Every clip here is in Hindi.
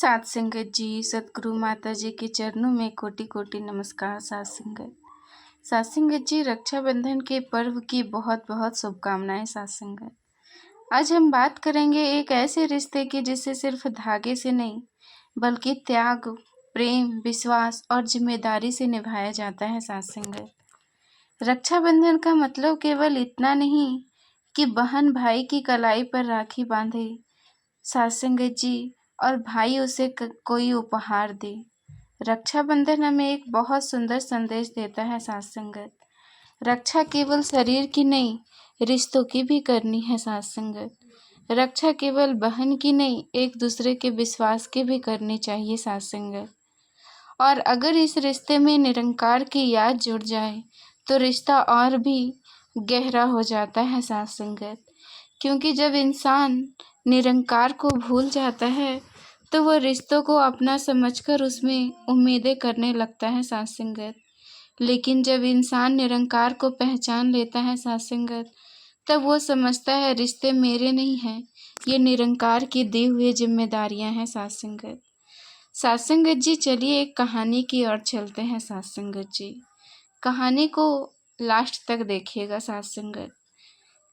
सात संगत जी, सतगुरु माता जी के चरणों में कोटि कोटि नमस्कार। सात संगत जी, रक्षाबंधन के पर्व की बहुत बहुत शुभकामनाएं। सात संगत, आज हम बात करेंगे एक ऐसे रिश्ते की जिसे सिर्फ धागे से नहीं बल्कि त्याग, प्रेम, विश्वास और जिम्मेदारी से निभाया जाता है। सात संगत, रक्षाबंधन का मतलब केवल इतना नहीं कि बहन भाई की कलाई पर राखी बांधे, सात संगत जी, और भाई उसे कोई उपहार दे। रक्षाबंधन हमें एक बहुत सुंदर संदेश देता है। सात संगत, रक्षा केवल शरीर की नहीं, रिश्तों की भी करनी है। सात संगत, रक्षा केवल बहन की नहीं, एक दूसरे के विश्वास की भी करनी चाहिए। सात संगत, और अगर इस रिश्ते में निरंकार की याद जुड़ जाए तो रिश्ता और भी गहरा हो जाता है। सात संगत, क्योंकि जब इंसान निरंकार को भूल जाता है तो वह रिश्तों को अपना समझकर उसमें उम्मीदें करने लगता है। सात संगत, लेकिन जब इंसान निरंकार को पहचान लेता है सात संगत, तब वो समझता है रिश्ते मेरे नहीं हैं, ये निरंकार की दी हुई जिम्मेदारियां हैं। सात संगत, सात संगत जी, चलिए एक कहानी की ओर चलते हैं। सात संगत जी, कहानी को लास्ट तक देखिएगा। सात संगत,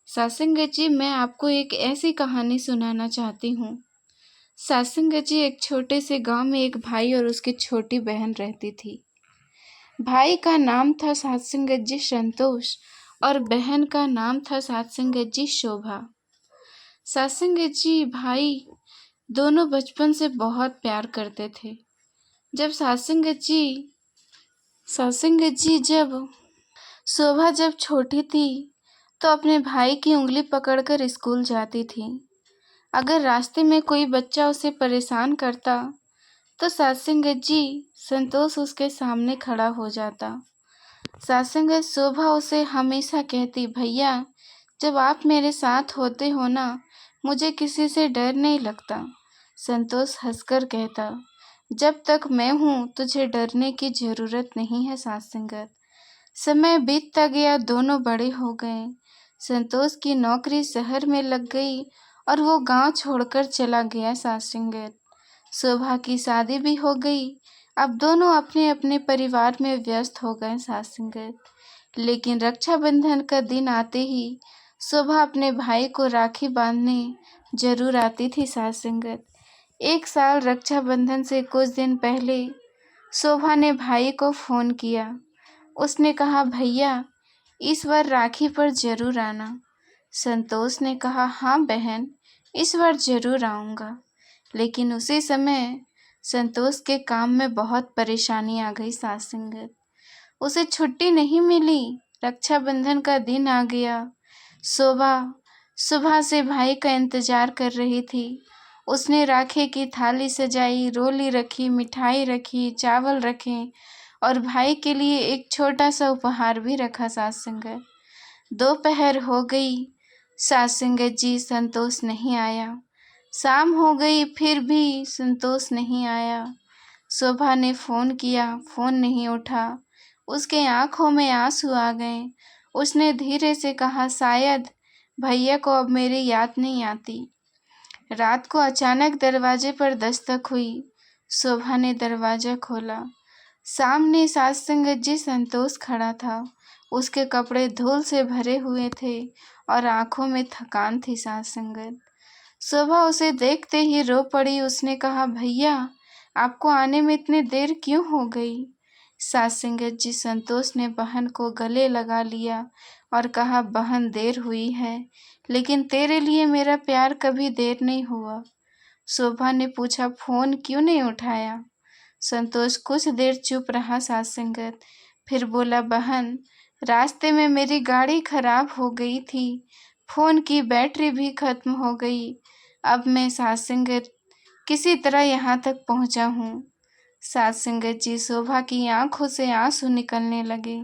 सात संगत जी, मैं आपको एक ऐसी कहानी सुनाना चाहती हूँ। सात संगत जी, एक छोटे से गांव में एक भाई और उसकी छोटी बहन रहती थी। भाई का नाम था सात संगत जी संतोष और बहन का नाम था सात संगत जी शोभा। सात संगत जी भाई दोनों बचपन से बहुत प्यार करते थे। जब शोभा जब छोटी थी तो अपने भाई की उंगली पकड़कर स्कूल जाती थी। अगर रास्ते में कोई बच्चा उसे परेशान करता तो सात संगत जी संतोष उसके सामने खड़ा हो जाता। सात संगत शोभा उसे हमेशा कहती, भैया, जब आप मेरे साथ होते हो ना, मुझे किसी से डर नहीं लगता। संतोष हंसकर कहता, जब तक मैं हूँ तुझे डरने की जरूरत नहीं है। सात संगत, समय बीतता गया, दोनों बड़े हो गए। संतोष की नौकरी शहर में लग गई और वो गांव छोड़कर चला गया। सात संगत, शोभा की शादी भी हो गई। अब दोनों अपने अपने परिवार में व्यस्त हो गए। सात संगत, लेकिन रक्षाबंधन का दिन आते ही शोभा अपने भाई को राखी बांधने जरूर आती थी। सात संगत, एक साल रक्षाबंधन से कुछ दिन पहले शोभा ने भाई को फोन किया। उसने कहा, भैया, इस बार राखी पर जरूर आना। संतोष ने कहा, हाँ बहन, इस बार जरूर आऊँगा। लेकिन उसी समय संतोष के काम में बहुत परेशानी आ गई। सात संगत, उसे छुट्टी नहीं मिली। रक्षाबंधन का दिन आ गया। शोभा सुबह से भाई का इंतजार कर रही थी। उसने राखी की थाली सजाई, रोली रखी, मिठाई रखी, चावल रखे और भाई के लिए एक छोटा सा उपहार भी रखा। सात संगत, दोपहर हो गई, सात संगत जी संतोष नहीं आया। शाम हो गई, फिर भी संतोष नहीं आया। शोभा ने फोन किया, फोन नहीं उठा। उसके आंखों में आंसू आ गए। उसने धीरे से कहा, शायद भैया को अब मेरी याद नहीं आती। रात को अचानक दरवाजे पर दस्तक हुई। शोभा ने दरवाजा खोला। सामने सात संगत जी संतोष खड़ा था। उसके कपड़े धूल से भरे हुए थे और आंखों में थकान थी। सात संगत, शोभा उसे देखते ही रो पड़ी। उसने कहा, भैया, आपको आने में इतनी देर क्यों हो गई? सात संगत जी संतोष ने बहन को गले लगा लिया और कहा, बहन, देर हुई है, लेकिन तेरे लिए मेरा प्यार कभी देर नहीं हुआ। शोभा ने पूछा, फोन क्यों नहीं उठाया? संतोष कुछ देर चुप रहा। सात संगत, फिर बोला, बहन, रास्ते में मेरी गाड़ी खराब हो गई थी, फोन की बैटरी भी खत्म हो गई। अब मैं सात संगत किसी तरह यहाँ तक पहुँचा हूँ। सात संगत जी, शोभा की आंखों से आंसू निकलने लगे।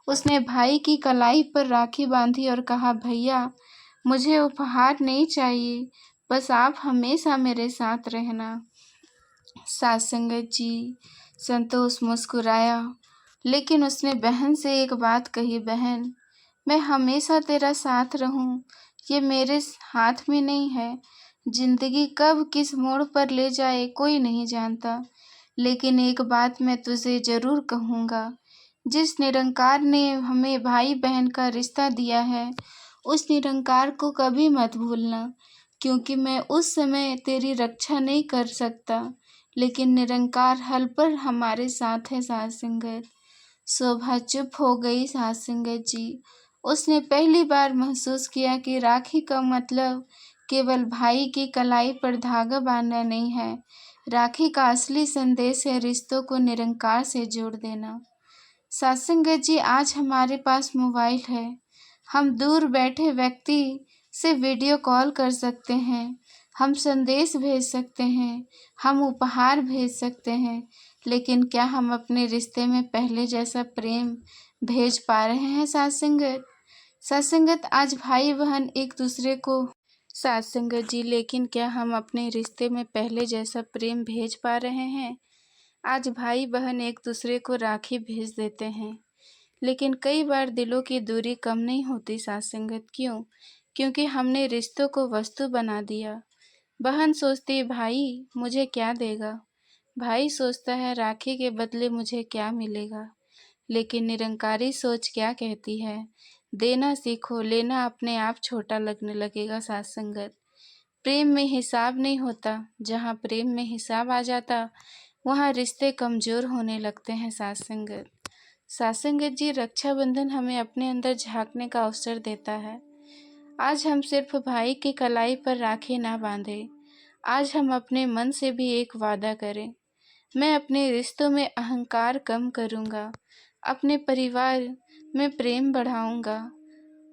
उसने भाई की कलाई पर राखी बांधी और कहा, भैया, मुझे उपहार नहीं चाहिए, बस आप हमेशा मेरे साथ रहना। सात संगत जी संतोष मुस्कुराया, लेकिन उसने बहन से एक बात कही, बहन, मैं हमेशा तेरा साथ रहूं, ये मेरे हाथ में नहीं है, जिंदगी कब किस मोड़ पर ले जाए कोई नहीं जानता, लेकिन एक बात मैं तुझे जरूर कहूँगा, जिस निरंकार ने हमें भाई बहन का रिश्ता दिया है, उस निरंकार को कभी मत भूलना, क्योंकि मैं उस समय तेरी रक्षा नहीं कर सकता, लेकिन निरंकार हल पर हमारे साथ है। साथ संगत शोभा चुप हो गई। साथ संगत जी, उसने पहली बार महसूस किया कि राखी का मतलब केवल भाई की कलाई पर धागा बांधना नहीं है। राखी का असली संदेश है रिश्तों को निरंकार से जोड़ देना। साथ संगत जी, आज हमारे पास मोबाइल है, हम दूर बैठे व्यक्ति से वीडियो कॉल कर सकते हैं, हम संदेश भेज सकते हैं, हम उपहार भेज सकते हैं, लेकिन क्या हम अपने रिश्ते में पहले जैसा प्रेम भेज पा रहे हैं? साथ संगत सत्संगत, आज भाई बहन एक दूसरे को साथ संगत जी, लेकिन क्या हम अपने रिश्ते में पहले जैसा प्रेम भेज पा रहे हैं? आज भाई बहन एक दूसरे को राखी भेज देते हैं, लेकिन कई बार दिलों की दूरी कम नहीं होती। साथ संगत क्यों? क्योंकि हमने रिश्तों को वस्तु बना दिया। बहन सोचती भाई मुझे क्या देगा, भाई सोचता है राखी के बदले मुझे क्या मिलेगा। लेकिन निरंकारी सोच क्या कहती है? देना सीखो, लेना अपने आप छोटा लगने लगेगा। साथ संगत, प्रेम में हिसाब नहीं होता, जहाँ प्रेम में हिसाब आ जाता वहाँ रिश्ते कमजोर होने लगते हैं। साथ संगत जी, रक्षाबंधन हमें अपने अंदर झांकने का अवसर देता है। आज हम सिर्फ भाई की कलाई पर राखी ना बांधे, आज हम अपने मन से भी एक वादा करें। मैं अपने रिश्तों में अहंकार कम करूँगा, अपने परिवार में प्रेम बढ़ाऊँगा,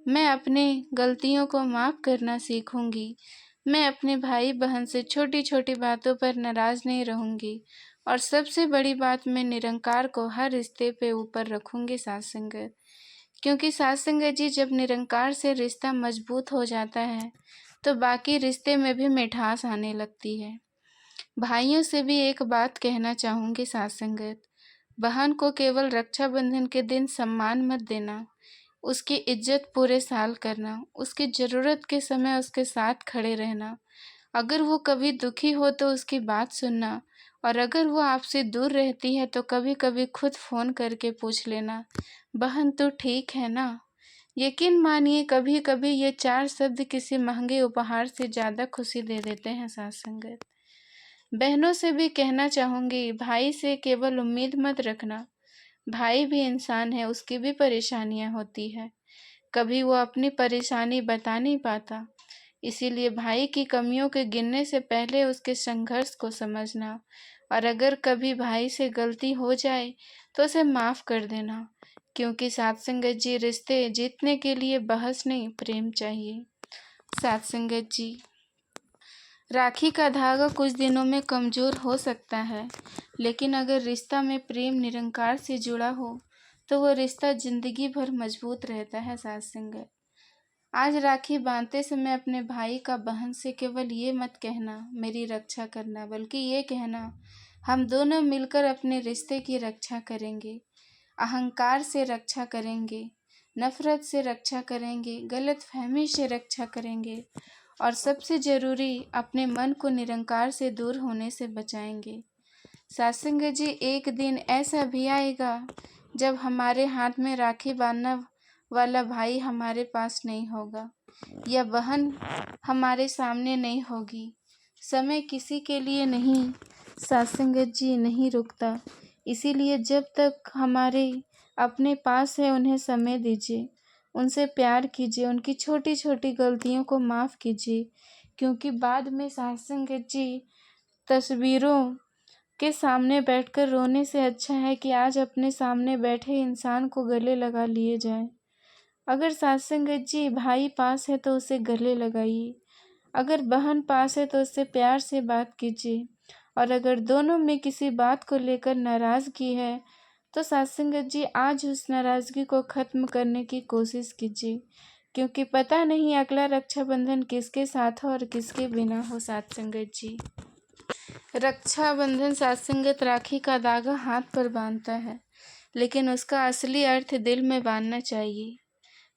मैं अपने गलतियों को माफ़ करना सीखूँगी, मैं अपने भाई बहन से छोटी छोटी बातों पर नाराज़ नहीं रहूँगी, और सबसे बड़ी बात, मैं निरंकार को हर रिश्ते पे ऊपर रखूँगी। साथ संगत, क्योंकि साथ संगत जी, जब निरंकार से रिश्ता मजबूत हो जाता है तो बाकी रिश्ते में भी मिठास आने लगती है। भाइयों से भी एक बात कहना चाहूँगी। साथ संगत, बहन को केवल रक्षाबंधन के दिन सम्मान मत देना, उसकी इज्जत पूरे साल करना, उसकी ज़रूरत के समय उसके साथ खड़े रहना। अगर वो कभी दुखी हो तो उसकी बात सुनना, और अगर वो आपसे दूर रहती है तो कभी कभी खुद फ़ोन करके पूछ लेना, बहन तू ठीक है ना? यकीन मानिए, कभी कभी ये 4 शब्द किसी महंगे उपहार से ज़्यादा खुशी दे देते हैं। साथ संगत, बहनों से भी कहना चाहूँगी, भाई से केवल उम्मीद मत रखना, भाई भी इंसान है, उसकी भी परेशानियाँ होती है, कभी वो अपनी परेशानी बता नहीं पाता। इसीलिए भाई की कमियों के गिनने से पहले उसके संघर्ष को समझना, और अगर कभी भाई से गलती हो जाए तो उसे माफ़ कर देना, क्योंकि साथ संगत जी, रिश्ते जीतने के लिए बहस नहीं, प्रेम चाहिए। साथ संगत जी, राखी का धागा कुछ दिनों में कमज़ोर हो सकता है, लेकिन अगर रिश्ता में प्रेम निरंकार से जुड़ा हो तो वो रिश्ता जिंदगी भर मजबूत रहता है। साथ संगत, आज राखी बांधते समय अपने भाई का बहन से केवल ये मत कहना मेरी रक्षा करना, बल्कि ये कहना हम दोनों मिलकर अपने रिश्ते की रक्षा करेंगे, अहंकार से रक्षा करेंगे, नफरत से रक्षा करेंगे, गलतफहमी से रक्षा करेंगे, और सबसे ज़रूरी अपने मन को निरंकार से दूर होने से बचाएंगे। सत्संग जी, एक दिन ऐसा भी आएगा जब हमारे हाथ में राखी बांधने वाला भाई हमारे पास नहीं होगा, या बहन हमारे सामने नहीं होगी। समय किसी के लिए नहीं सत्संगत जी नहीं रुकता, इसीलिए जब तक हमारे अपने पास है उन्हें समय दीजिए, उनसे प्यार कीजिए, उनकी छोटी छोटी गलतियों को माफ़ कीजिए, क्योंकि बाद में सत्संगत जी तस्वीरों के सामने बैठकर रोने से अच्छा है कि आज अपने सामने बैठे इंसान को गले लगा लिए जाए। अगर सत्संगत जी भाई पास है तो उसे गले लगाइए, अगर बहन पास है तो उससे प्यार से बात कीजिए, और अगर दोनों में किसी बात को लेकर नाराज़गी है तो सत्संगत जी आज उस नाराज़गी को ख़त्म करने की कोशिश कीजिए, क्योंकि पता नहीं अगला रक्षाबंधन किसके साथ हो और किसके बिना हो। सत्संगत जी, रक्षाबंधन सत्संगत राखी का धागा हाथ पर बांधता है, लेकिन उसका असली अर्थ दिल में बांधना चाहिए।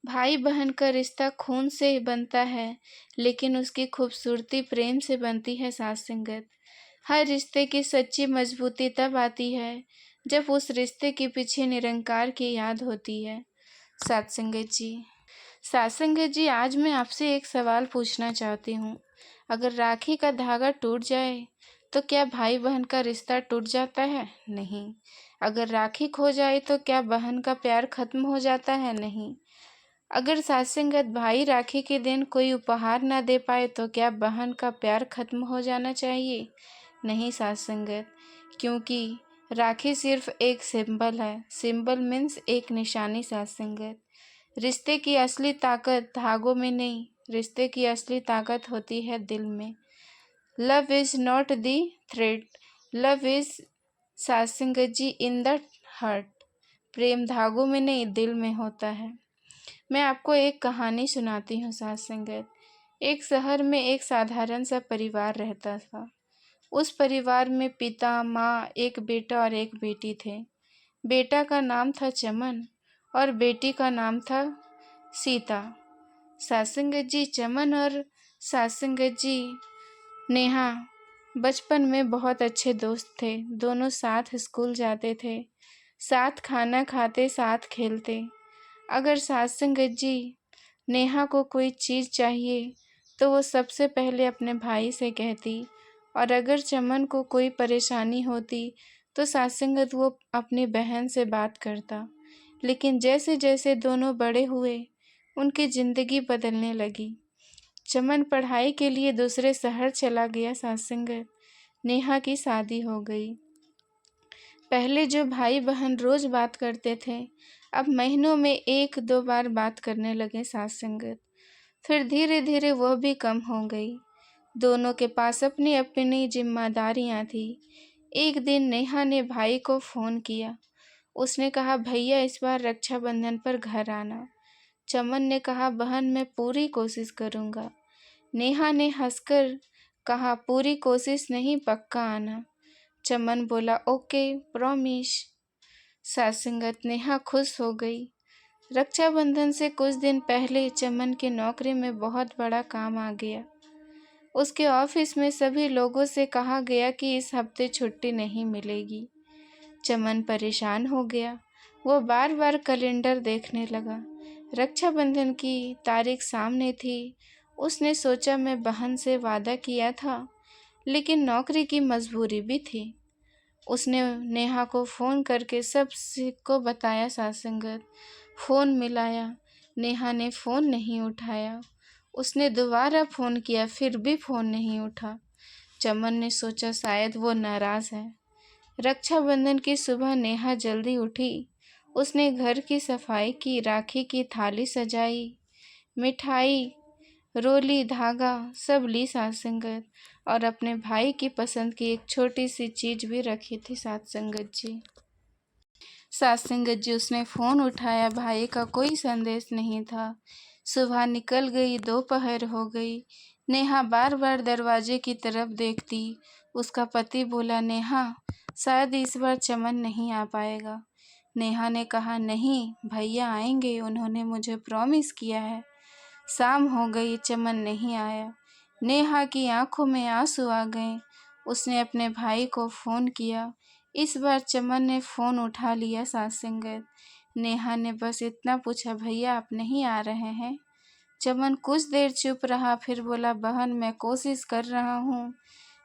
भाई बहन का रिश्ता खून से बनता है, लेकिन उसकी खूबसूरती प्रेम से बनती है साथ संगत। हर रिश्ते की सच्ची मजबूती तब आती है जब उस रिश्ते के पीछे निरंकार की याद होती है। साथ संगत जी, साथ संगत जी, आज मैं आपसे एक सवाल पूछना चाहती हूँ। अगर राखी का धागा टूट जाए तो क्या भाई बहन का रिश्ता टूट जाता है? नहीं। अगर राखी खो जाए तो क्या बहन का प्यार खत्म हो जाता है? नहीं। अगर साथ संगत भाई राखी के दिन कोई उपहार ना दे पाए तो क्या बहन का प्यार खत्म हो जाना चाहिए? नहीं साथ संगत, क्योंकि राखी सिर्फ एक सिंबल है। सिंबल मीन्स एक निशानी साथ संगत। रिश्ते की असली ताकत धागों में नहीं, रिश्ते की असली ताकत होती है दिल में। Love is not the thread, love is साथ संगत जी इन द हार्ट। प्रेम धागों में नहीं, दिल में होता है। मैं आपको एक कहानी सुनाती हूँ साथ संगत। एक शहर में एक साधारण सा परिवार रहता था। उस परिवार में पिता, माँ, एक बेटा और एक बेटी थे। बेटा का नाम था चमन और बेटी का नाम था सीता। साथ संगत जी, चमन और साथ संगत जी नेहा बचपन में बहुत अच्छे दोस्त थे। दोनों साथ स्कूल जाते थे, साथ खाना खाते, साथ खेलते। अगर साथ संगत जी नेहा को कोई चीज़ चाहिए तो वो सबसे पहले अपने भाई से कहती, और अगर चमन को कोई परेशानी होती तो साथ संगत वो अपनी बहन से बात करता। लेकिन जैसे जैसे दोनों बड़े हुए उनकी ज़िंदगी बदलने लगी। चमन पढ़ाई के लिए दूसरे शहर चला गया। साथ संगत नेहा की शादी हो गई। पहले जो भाई बहन रोज बात करते थे, अब महीनों में एक दो बार बात करने लगे साथ संगत। फिर धीरे धीरे वह भी कम हो गई। दोनों के पास अपनी अपनी जिम्मेदारियां थी। एक दिन नेहा ने भाई को फ़ोन किया। उसने कहा, भैया इस बार रक्षाबंधन पर घर आना। चमन ने कहा, बहन मैं पूरी कोशिश करूँगा। नेहा ने हंसकर कहा, पूरी कोशिश नहीं, पक्का आना। चमन बोला, ओके प्रॉमिस। साथ संगत नेहा खुश हो गई। रक्षाबंधन से कुछ दिन पहले चमन की नौकरी में बहुत बड़ा काम आ गया। उसके ऑफिस में सभी लोगों से कहा गया कि इस हफ्ते छुट्टी नहीं मिलेगी। चमन परेशान हो गया। वो बार बार कैलेंडर देखने लगा। रक्षाबंधन की तारीख सामने थी। उसने सोचा, मैं बहन से वादा किया था, लेकिन नौकरी की मजबूरी भी थी। उसने नेहा को फ़ोन करके सब को बताया। साथ संगत फ़ोन मिलाया, नेहा ने फ़ोन नहीं उठाया। उसने दोबारा फ़ोन किया, फिर भी फ़ोन नहीं उठा। चमन ने सोचा शायद वो नाराज़ है। रक्षाबंधन की सुबह नेहा जल्दी उठी। उसने घर की सफाई की, राखी की थाली सजाई, मिठाई, रोली, धागा सब ली साथ संगत, और अपने भाई की पसंद की एक छोटी सी चीज़ भी रखी थी साथ संगत जी। साथ संगत जी, उसने फ़ोन उठाया, भाई का कोई संदेश नहीं था। सुबह निकल गई, दोपहर हो गई। नेहा बार बार दरवाजे की तरफ देखती। उसका पति बोला, नेहा शायद इस बार चमन नहीं आ पाएगा। नेहा ने कहा, नहीं भैया आएंगे, उन्होंने मुझे प्रॉमिस किया है। शाम हो गई, चमन नहीं आया। नेहा की आंखों में आंसू आ गए। उसने अपने भाई को फ़ोन किया। इस बार चमन ने फ़ोन उठा लिया। साथ संगत नेहा ने बस इतना पूछा, भैया आप नहीं आ रहे हैं? चमन कुछ देर चुप रहा, फिर बोला, बहन मैं कोशिश कर रहा हूँ।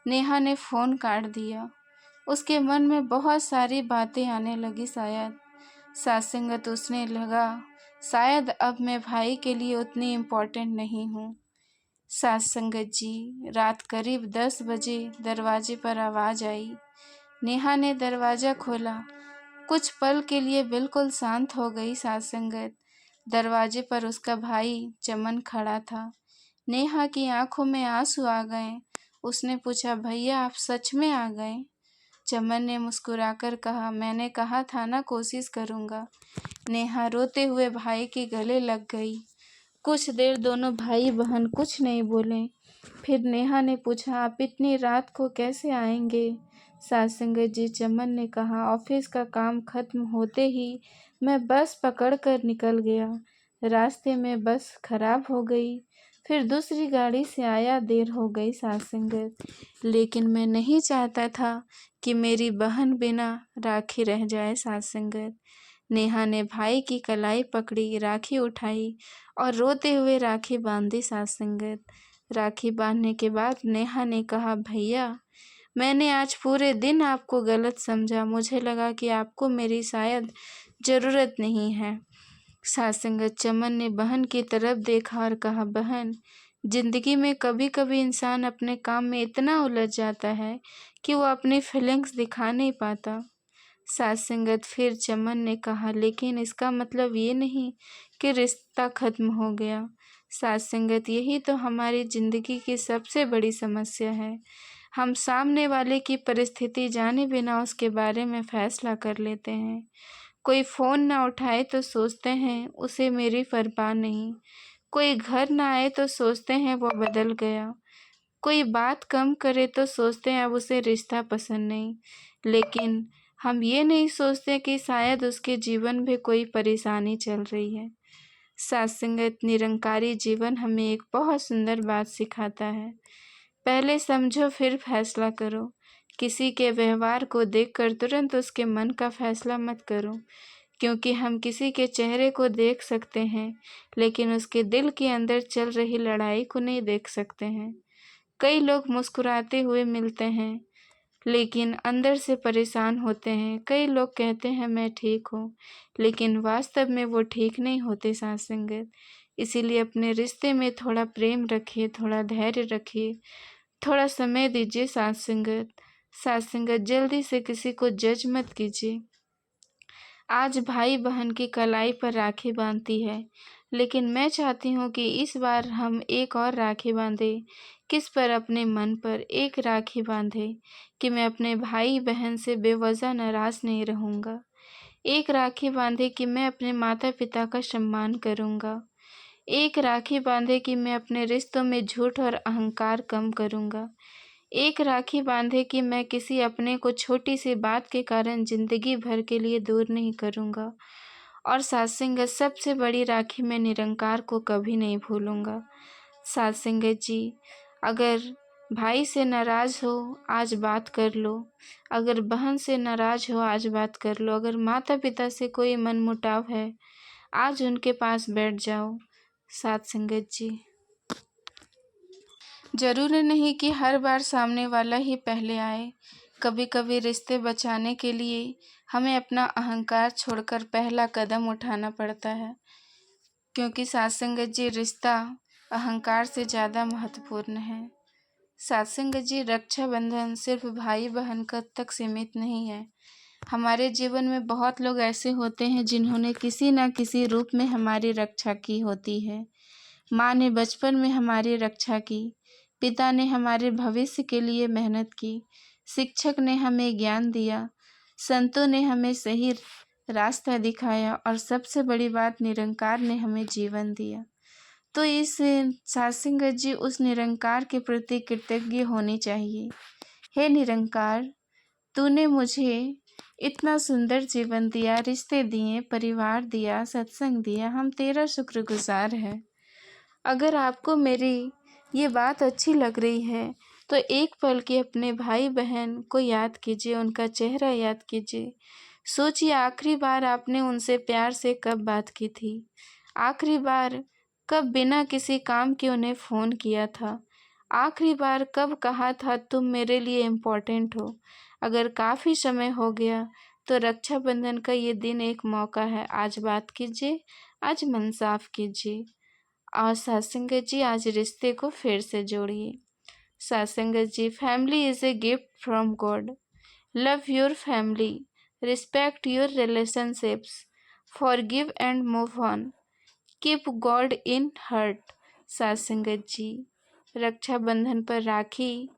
नेहा ने फ़ोन काट दिया। उसके मन में बहुत सारी बातें आने लगी। शायद साथ संगत उसने लगा, शायद अब मैं भाई के लिए उतनी इम्पोर्टेंट नहीं हूँ। साथ संगत जी, रात करीब 10 बजे दरवाजे पर आवाज़ आई। नेहा ने दरवाज़ा खोला। कुछ पल के लिए बिल्कुल शांत हो गई साथ संगत। दरवाजे पर उसका भाई चमन खड़ा था। नेहा की आंखों में आंसू आ गए। उसने पूछा, भैया आप सच में आ गए? चमन ने मुस्कुराकर कहा, मैंने कहा था ना कोशिश करूँगा। नेहा रोते हुए भाई के गले लग गई। कुछ देर दोनों भाई बहन कुछ नहीं बोले। फिर नेहा ने पूछा, आप इतनी रात को कैसे आएंगे? साथ संगत जी, चमन ने कहा, ऑफिस का काम खत्म होते ही मैं बस पकड़ कर निकल गया। रास्ते में बस खराब हो गई, फिर दूसरी गाड़ी से आया, देर हो गई साथ संगत। लेकिन मैं नहीं चाहता था कि मेरी बहन बिना राखी रह जाए साथ संगत। नेहा ने भाई की कलाई पकड़ी, राखी उठाई और रोते हुए राखी बांधी साथ संगत। राखी बांधने के बाद नेहा ने कहा, भैया मैंने आज पूरे दिन आपको गलत समझा, मुझे लगा कि आपको मेरी शायद ज़रूरत नहीं है। साथ संगत चमन ने बहन की तरफ देखा और कहा, बहन जिंदगी में कभी कभी इंसान अपने काम में इतना उलझ जाता है कि वो अपनी फीलिंग्स दिखा नहीं पाता। साथ संगत फिर चमन ने कहा, लेकिन इसका मतलब ये नहीं कि रिश्ता खत्म हो गया। साथ संगत यही तो हमारी जिंदगी की सबसे बड़ी समस्या है। हम सामने वाले की परिस्थिति जाने बिना उसके बारे में फैसला कर लेते हैं। कोई फ़ोन ना उठाए तो सोचते हैं उसे मेरी परवाह नहीं। कोई घर ना आए तो सोचते हैं वो बदल गया। कोई बात कम करे तो सोचते हैं अब उसे रिश्ता पसंद नहीं। लेकिन हम ये नहीं सोचते कि शायद उसके जीवन में कोई परेशानी चल रही है। साथ संगत निरंकारी जीवन हमें एक बहुत सुंदर बात सिखाता है। पहले समझो फिर फैसला करो। किसी के व्यवहार को देखकर तुरंत उसके मन का फैसला मत करो, क्योंकि हम किसी के चेहरे को देख सकते हैं लेकिन उसके दिल के अंदर चल रही लड़ाई को नहीं देख सकते हैं। कई लोग मुस्कुराते हुए मिलते हैं लेकिन अंदर से परेशान होते हैं। कई लोग कहते हैं मैं ठीक हूँ, लेकिन वास्तव में वो ठीक नहीं होते साथ संगत। इसीलिए अपने रिश्ते में थोड़ा प्रेम रखिए, थोड़ा धैर्य रखिए, थोड़ा समय दीजिए साथ संगत। साथ संगत जल्दी से किसी को जज मत कीजिए। आज भाई बहन की कलाई पर राखी बांधती है, लेकिन मैं चाहती हूँ कि इस बार हम एक और राखी बांधें। किस पर? अपने मन पर एक राखी बांधे कि मैं अपने भाई बहन से बेवजह नाराज़ नहीं रहूँगा। एक राखी बांधे कि मैं अपने माता पिता का सम्मान करूँगा। एक राखी बांधे कि मैं अपने रिश्तों में झूठ और अहंकार कम करूँगा। एक राखी बांधे कि मैं किसी अपने को छोटी सी बात के कारण जिंदगी भर के लिए दूर नहीं करूँगा। और साथ संगत सबसे बड़ी राखी, मैं निरंकार को कभी नहीं भूलूँगा। साथ संगत जी, अगर भाई से नाराज़ हो आज बात कर लो, अगर बहन से नाराज़ हो आज बात कर लो, अगर माता पिता से कोई मनमुटाव है आज उनके पास बैठ जाओ। साथ संगत जी, जरूरी नहीं कि हर बार सामने वाला ही पहले आए। कभी कभी रिश्ते बचाने के लिए हमें अपना अहंकार छोड़कर पहला कदम उठाना पड़ता है, क्योंकि साथ संगत जी रिश्ता अहंकार से ज़्यादा महत्वपूर्ण है। साथ संगत जी, रक्षाबंधन सिर्फ भाई बहन तक सीमित नहीं है। हमारे जीवन में बहुत लोग ऐसे होते हैं जिन्होंने किसी न किसी रूप में हमारी रक्षा की होती है। माँ ने बचपन में हमारी रक्षा की, पिता ने हमारे भविष्य के लिए मेहनत की, शिक्षक ने हमें ज्ञान दिया, संतों ने हमें सही रास्ता दिखाया और सबसे बड़ी बात, निरंकार ने हमें जीवन दिया। तो इस साथ संगत जी, उस निरंकार के प्रति कृतज्ञ होनी चाहिए। हे निरंकार, तूने मुझे इतना सुंदर जीवन दिया, रिश्ते दिए, परिवार दिया, सत्संग दिया, हम तेरा शुक्रगुजार हैं। अगर आपको मेरी ये बात अच्छी लग रही है तो एक पल के अपने भाई बहन को याद कीजिए, उनका चेहरा याद कीजिए। सोचिए आखिरी बार आपने उनसे प्यार से कब बात की थी, आखिरी बार कब बिना किसी काम के उन्हें फ़ोन किया था, आखिरी बार कब कहा था तुम मेरे लिए इम्पोर्टेंट हो। अगर काफ़ी समय हो गया तो रक्षाबंधन का ये दिन एक मौका है, आज बात कीजिए, आज मन साफ कीजिए और सत्संगत जी आज रिश्ते को फिर से जोड़िए। Satsangat ji, family is a gift from God. Love your family, respect your relationships, forgive and move on, keep God in heart. Satsangat ji, Rakshabandhan पर राखी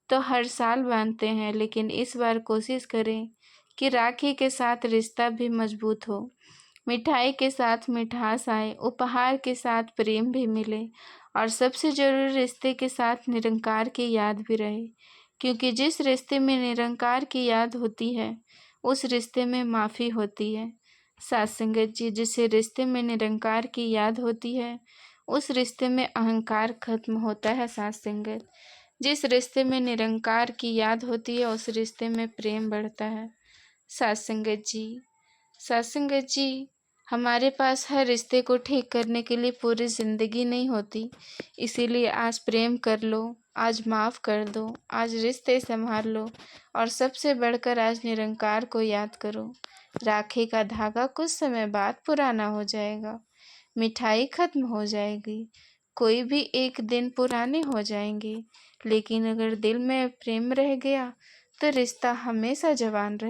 तो हर साल बांधते हैं, लेकिन इस बार कोशिश करें कि राखी के साथ रिश्ता भी मजबूत हो, मिठाई के साथ मिठास आए, उपहार के साथ प्रेम भी मिले और सबसे ज़रूरी रिश्ते के साथ निरंकार की याद भी रहे, क्योंकि जिस रिश्ते में निरंकार की याद होती है उस रिश्ते में माफ़ी होती है। साथ संगत जी, जिस रिश्ते में निरंकार की याद होती है उस रिश्ते में अहंकार खत्म होता है। साथ संगत, जिस रिश्ते में निरंकार की याद होती है उस रिश्ते में प्रेम बढ़ता है। साथ संगत जी, साथ संगत जी, हमारे पास हर रिश्ते को ठीक करने के लिए पूरी जिंदगी नहीं होती, इसीलिए आज प्रेम कर लो, आज माफ कर दो, आज रिश्ते संभाल लो और सबसे बढ़कर आज निरंकार को याद करो। राखी का धागा कुछ समय बाद पुराना हो जाएगा, मिठाई खत्म हो जाएगी, कोई भी एक दिन पुराने हो जाएंगे, लेकिन अगर दिल में प्रेम रह गया तो रिश्ता हमेशा जवान रहे।